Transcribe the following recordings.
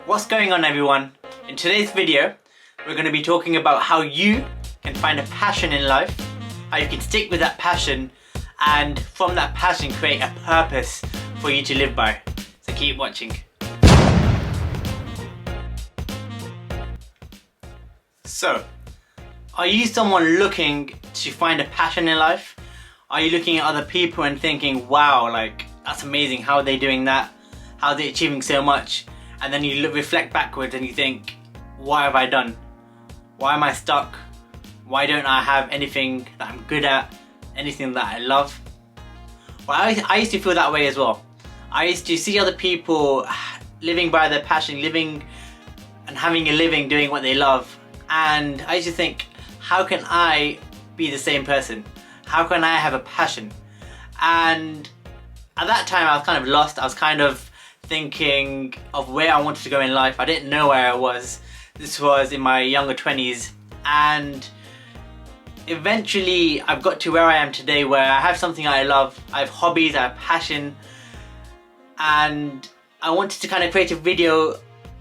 What's going on, everyone? In today's video we're going to be talking about how you can find a passion in life, how you can stick with that passion, and from that passion create a purpose for you to live by. So keep watching. So, are you someone looking to find a passion in life? Are you looking at other people and thinking, wow, like that's amazing, how are they doing that? How are they achieving so much? And then you reflect backwards and you think, what have I done? Why am I stuck? Why don't I have anything that I'm good at? Anything that I love? Well, I used to feel that way as well. I used to see other people living by their passion, living and having a living doing what they love. And I used to think, how can I be the same person? How can I have a passion? And at that time I was kind of lost. I was kind of thinking of where I wanted to go in life. I didn't know where I was. This was in my younger 20s, and eventually I've got to where I am today, where I have something I love, I have hobbies, I have passion, and I wanted to kind of create a video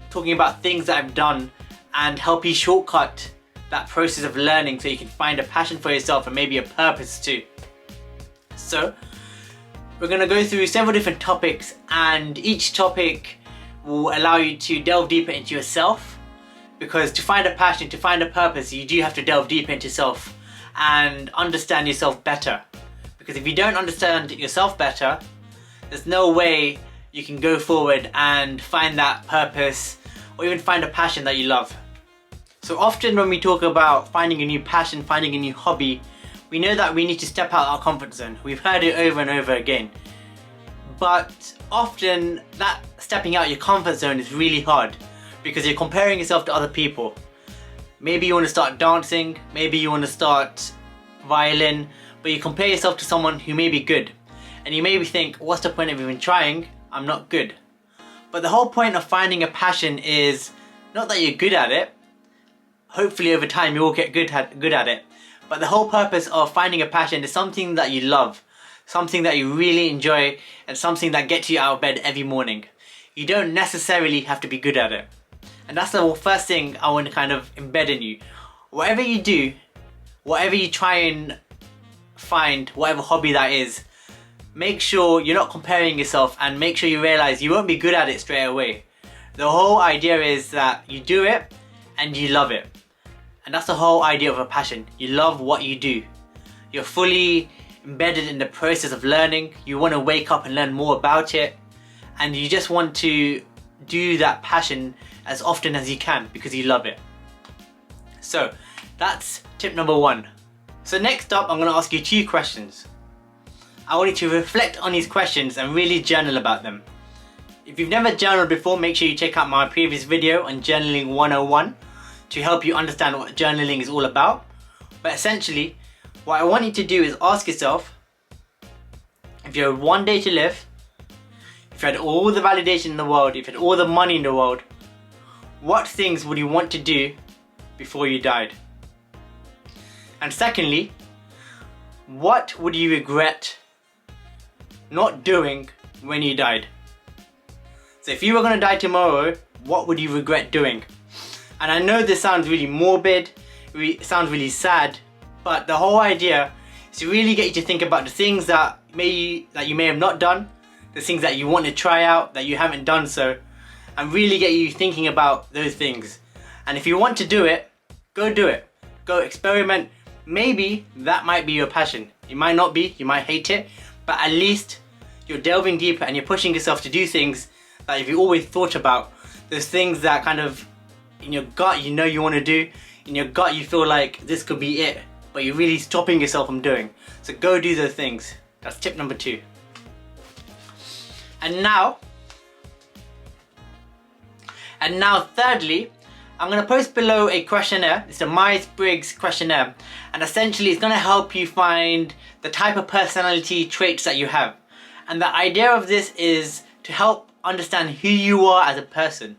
talking about things that I've done and help you shortcut that process of learning so you can find a passion for yourself and maybe a purpose too. So we're going to go through several different topics, and each topic will allow you to delve deeper into yourself, because to find a passion, to find a purpose, you do have to delve deeper into yourself and understand yourself better. Because if you don't understand yourself better, there's no way you can go forward and find that purpose or even find a passion that you love. So often when we talk about finding a new passion, finding a new hobby, we know that we need to step out our comfort zone. We've heard it over and over again. But often that stepping out your comfort zone is really hard because you're comparing yourself to other people. Maybe you want to start dancing, maybe you want to start violin, but you compare yourself to someone who may be good. And you maybe think, what's the point of even trying? I'm not good. But the whole point of finding a passion is not that you're good at it. Hopefully over time you will get good at it. But the whole purpose of finding a passion is something that you love, something that you really enjoy, and something that gets you out of bed every morning. You don't necessarily have to be good at it. And that's the first thing I want to kind of embed in you. Whatever you do, whatever you try and find, whatever hobby that is, make sure you're not comparing yourself, and make sure you realize you won't be good at it straight away. The whole idea is that you do it and you love it. And that's the whole idea of a passion. You love what you do. You're fully embedded in the process of learning. You want to wake up and learn more about it. And you just want to do that passion as often as you can because you love it. So that's tip number one. So next up, I'm going to ask you two questions. I want you to reflect on these questions and really journal about them. If you've never journaled before, make sure you check out my previous video on Journaling 101 to help you understand what journaling is all about. But essentially, what I want you to do is ask yourself, if you had one day to live, if you had all the validation in the world, if you had all the money in the world, what things would you want to do before you died? And secondly, what would you regret not doing when you died? So if you were going to die tomorrow, what would you regret doing? And I know this sounds really morbid, it sounds really sad, but the whole idea is to really get you to think about the things that you may have not done, the things that you want to try out that you haven't done so, and really get you thinking about those things. And if you want to do it, go do it. Go experiment. Maybe that might be your passion. It might not be, you might hate it, but at least you're delving deeper and you're pushing yourself to do things that if you always thought about, those things that kind of in your gut you know you want to do, in your gut you feel like this could be it, but you're really stopping yourself from doing. So go do those things. That's tip number two. And now thirdly, I'm going to post below a questionnaire. It's a Myers-Briggs questionnaire, and essentially it's going to help you find the type of personality traits that you have. And the idea of this is to help understand who you are as a person.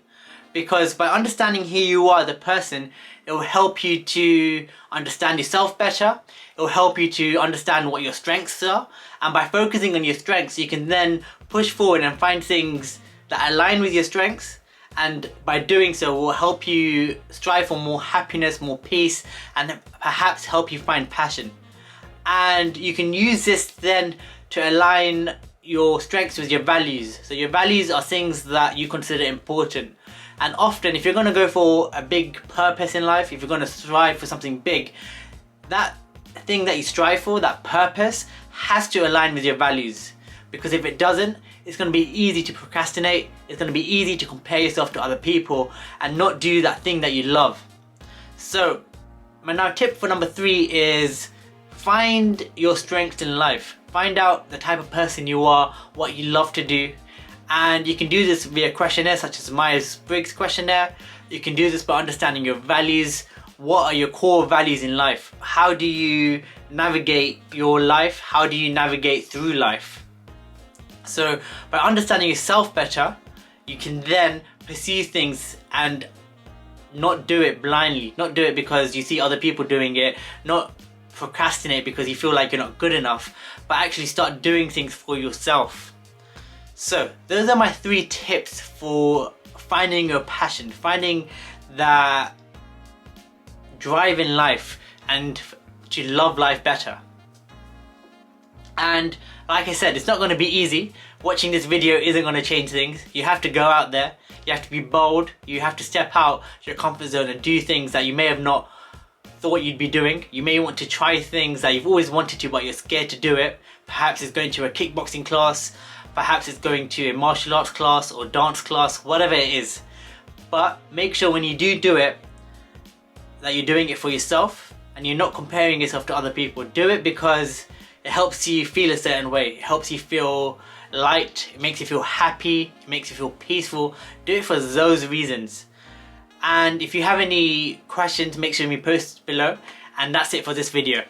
Because by understanding who you are as a person, it will help you to understand yourself better. It will help you to understand what your strengths are. And by focusing on your strengths, you can then push forward and find things that align with your strengths and by doing so will help you strive for more happiness, more peace, and perhaps help you find passion. And you can use this then to align your strengths with your values. So your values are things that you consider important. And often if you're going to go for a big purpose in life, if you're going to strive for something big, that thing that you strive for, that purpose, has to align with your values. Because if it doesn't, it's going to be easy to procrastinate, it's going to be easy to compare yourself to other people and not do that thing that you love. So my now tip for number 3 is find your strengths in life. Find out the type of person you are, what you love to do, and you can do this via questionnaires such as Myers-Briggs questionnaire. You can do this by understanding your values. What are your core values in life? How do you navigate your life? How do you navigate through life? So by understanding yourself better, you can then pursue things and not do it blindly, not do it because you see other people doing it, not procrastinate because you feel like you're not good enough, but actually start doing things for yourself. So those are my 3 tips for finding your passion, finding that drive in life and to love life better. And like I said, it's not going to be easy. Watching this video isn't going to change things. You have to go out there, you have to be bold, you have to step out your comfort zone and do things that you may have not thought you'd be doing. You may want to try things that you've always wanted to but you're scared to do it. Perhaps it's going to a kickboxing class, perhaps it's going to a martial arts class or dance class, whatever it is. But make sure when you do it that you're doing it for yourself and you're not comparing yourself to other people. Do it because it helps you feel a certain way, it helps you feel light, it makes you feel happy, it makes you feel peaceful. Do it for those reasons. And if you have any questions, make sure you post below. And that's it for this video.